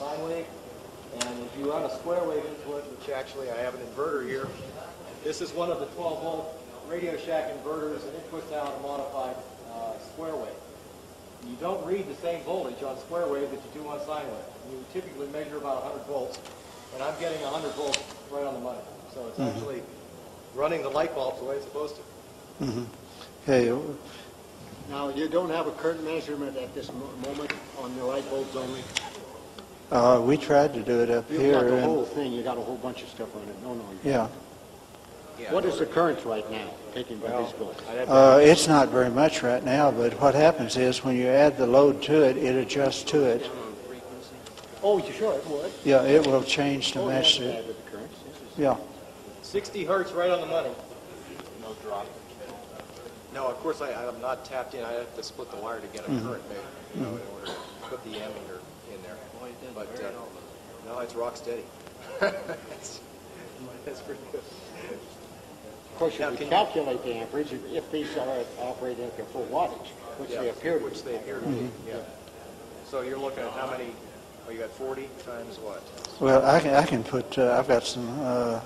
sine wave. And if you run a square wave into it, which actually I have an inverter here, this is one of the 12-volt Radio Shack inverters, and it puts out a modified square wave. You don't read the same voltage on square wave that you do on sine wave. You typically measure about 100 volts, and I'm getting 100 volts right on the money. So it's actually running the light bulbs the way it's supposed to. Okay. Now, you don't have a current measurement at this moment on the light bulbs only? We tried to do it up You've here. got the whole thing. You got a whole bunch of stuff on it. No. Yeah. What is the current right now taken by these bulbs? It's not very much right now, but what happens is when you add the load to it, it adjusts to it. Oh, sure, it would. Yeah, it will change to match it. it. Yeah. 60 hertz right on the money. No drop. No, of course I'm not tapped in. I have to split the wire to get a current made, in order to put the ammeter in there. But no, it's rock steady. That's pretty good. Of course, you can calculate the amperage if these are operating at their full wattage, which they appear to be. Yeah. So you're looking at how many? Oh, you got 40 times what? Well, I can put. I've got some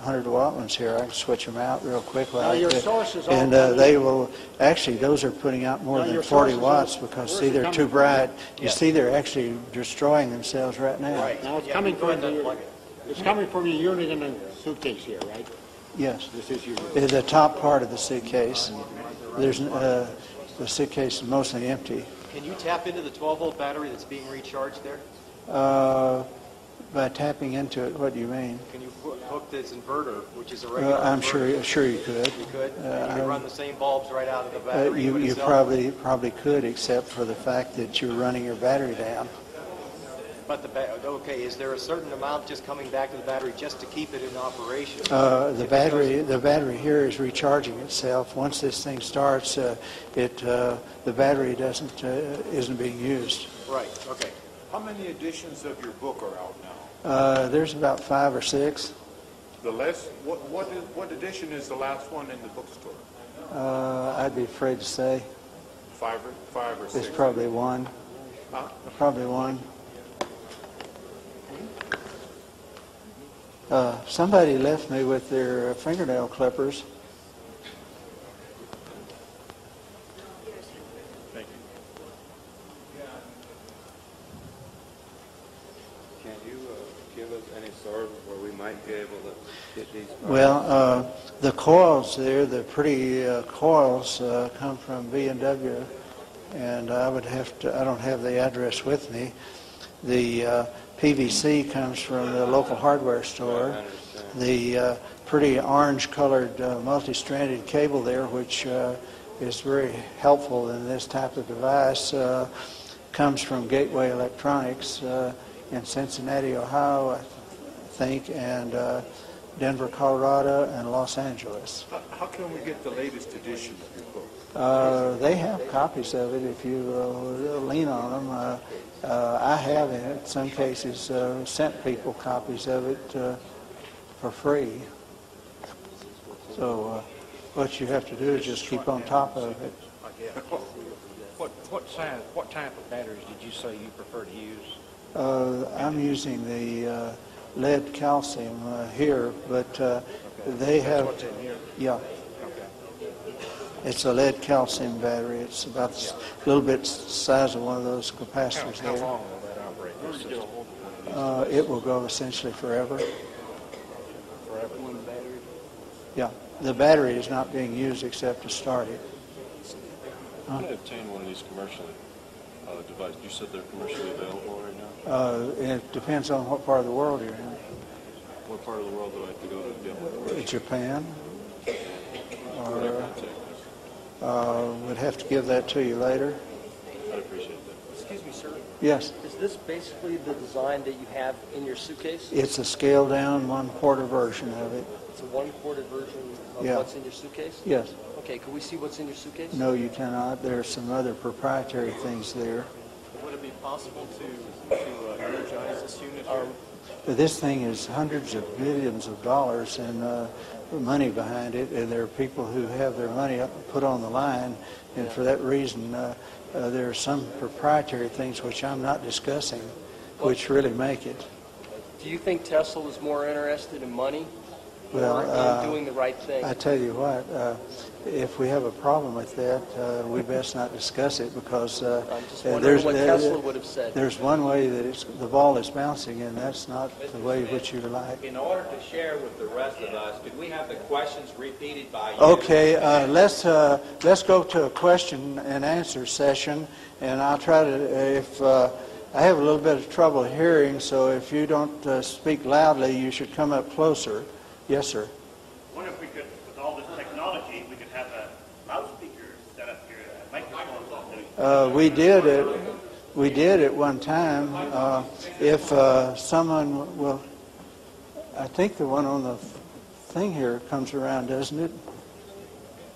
100-watt ones here. I can switch them out real quick. Now your sources, and they will actually. Those are putting out more than 40 watts because see they're too bright. You see they're actually destroying themselves right now. Right. Now it's coming from the unit in the suitcase here, right? Yes. This is your The top part of the suitcase. There's the suitcase is mostly empty. Can you tap into the 12-volt battery that's being recharged there? By tapping into it, what do you mean? Can you hook this inverter, which is a regular I'm inverter? sure you could. You could? And you could run the same bulbs right out of the battery? You probably could, except for the fact that you're running your battery down. But okay, is there a certain amount just coming back to the battery just to keep it in operation? The battery here is recharging itself. Once this thing starts, the battery isn't being used. Right. Okay. How many editions of your book are out now? There's about 5 or 6. The last, what edition is the last one in the bookstore? I'd be afraid to say. Five or 6? It's probably 1. Huh? Probably 1. Somebody left me with their fingernail clippers. Thank you. Can you give us any sort of where we might be able to get these? Well, the coils there, the pretty coils, come from B&W, and I don't have the address with me. The PVC comes from the local hardware store. The pretty orange-colored multi-stranded cable there, which is very helpful in this type of device, comes from Gateway Electronics in Cincinnati, Ohio, I think, and Denver, Colorado, and Los Angeles. How can we get the latest edition of your book? They have copies of it if you lean on them. I have, in some cases, sent people copies of it for free. So what you have to do is just keep on top of it. What type of batteries did you say you prefer to use? I'm using the lead calcium here, but they have. What's in here? Yeah. It's a lead calcium battery. It's about a little bit size of one of those capacitors How there. long will that operate this system? It will go essentially forever. Forever? One battery? Yeah. The battery is not being used except to start it. How do you obtain one of these commercially devices? You said they're commercially available right now? It depends on what part of the world you're in. What part of the world do I have to go to get one? Japan. Where do I contact? Would have to give that to you later. I'd appreciate that. Excuse me, sir. Yes. Is this basically the design that you have in your suitcase? It's a scaled down 1/4 version of it. It's a 1/4 version of Yeah. what's in your suitcase? Yes. Okay, can we see what's in your suitcase? No, you cannot. There are some other proprietary things there. Would it be possible to energize this unit here? This thing is hundreds of millions of dollars and money behind it, and there are people who have their money put on the line, and for that reason there are some proprietary things which I'm not discussing which really make it. Do you think Tesla was more interested in money Well, or in doing the right thing? I tell you what, if we have a problem with that, we best not discuss it because I'm just wondering what Tesla would have said. there's one way that the ball is bouncing, and that's not the way which you like. In order to share with the rest of us, could we have the questions repeated by you? Okay, let's go to a question and answer session, and I'll try to, if I have a little bit of trouble hearing, so if you don't speak loudly, you should come up closer. Yes, sir. I wonder if we could, with all this technology, we could have a loudspeaker set up here, microphones. We did at one time. If someone will, I think the one on the thing here comes around, doesn't it?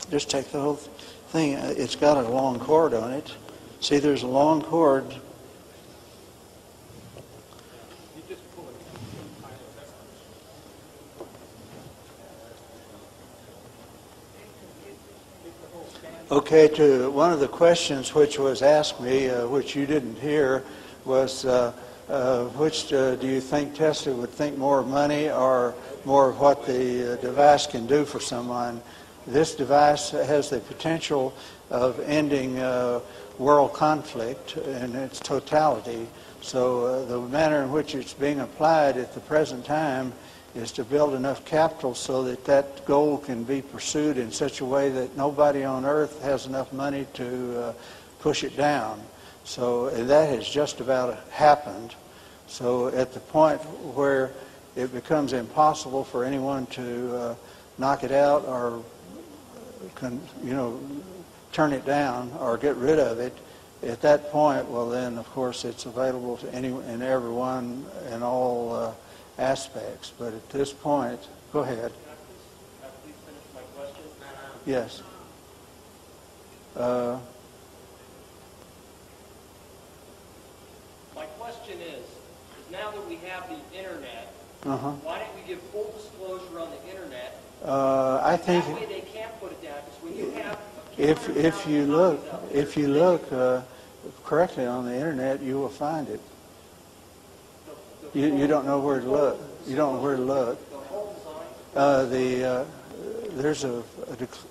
Just take the whole thing. It's got a long cord on it. See, there's a long cord. Okay, to one of the questions which was asked me, which you didn't hear, was which do you think Tesla would think more of money or more of what the device can do for someone? This device has the potential of ending world conflict in its totality. So the manner in which it's being applied at the present time is to build enough capital so that that goal can be pursued in such a way that nobody on earth has enough money to push it down. So that has just about happened. So at the point where it becomes impossible for anyone to knock it out or turn it down or get rid of it, at that point, well then of course it's available to anyone and everyone in all aspects. But at this point, go ahead. Can I please finish my question? Yes. My question is now that we have the internet, why don't we give full disclosure on the internet? I think that way they can't put it down. Because when you have if you look correctly on the internet, you will find it. You don't know where to look. You don't know where to look. There's a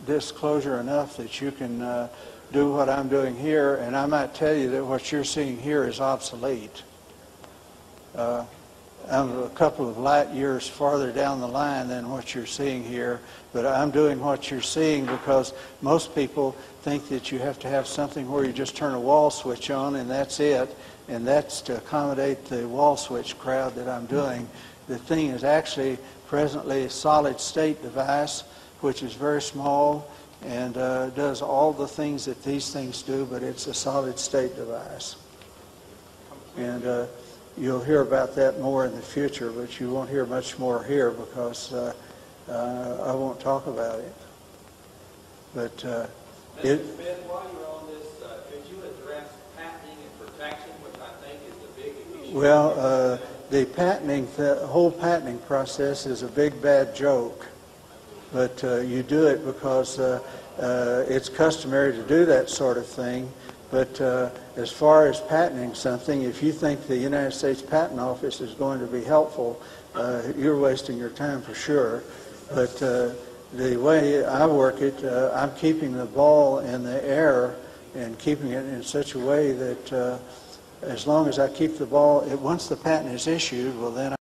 disclosure enough that you can do what I'm doing here, and I might tell you that what you're seeing here is obsolete. I'm a couple of light years farther down the line than what you're seeing here, but I'm doing what you're seeing because most people think that you have to have something where you just turn a wall switch on and that's it, and that's to accommodate the wall switch crowd that I'm doing. The thing is actually presently a solid state device, which is very small and does all the things that these things do, but it's a solid state device. And you'll hear about that more in the future, but you won't hear much more here because I won't talk about it. But Mr. Smith, while you're on this, could you address patenting and protection, which I think is the big issue? well, the whole patenting process is a big bad joke. But you do it because it's customary to do that sort of thing. But as far as patenting something, if you think the United States Patent Office is going to be helpful, you're wasting your time for sure. But the way I work it, I'm keeping the ball in the air and keeping it in such a way that as long as I keep the ball, once the patent is issued, well then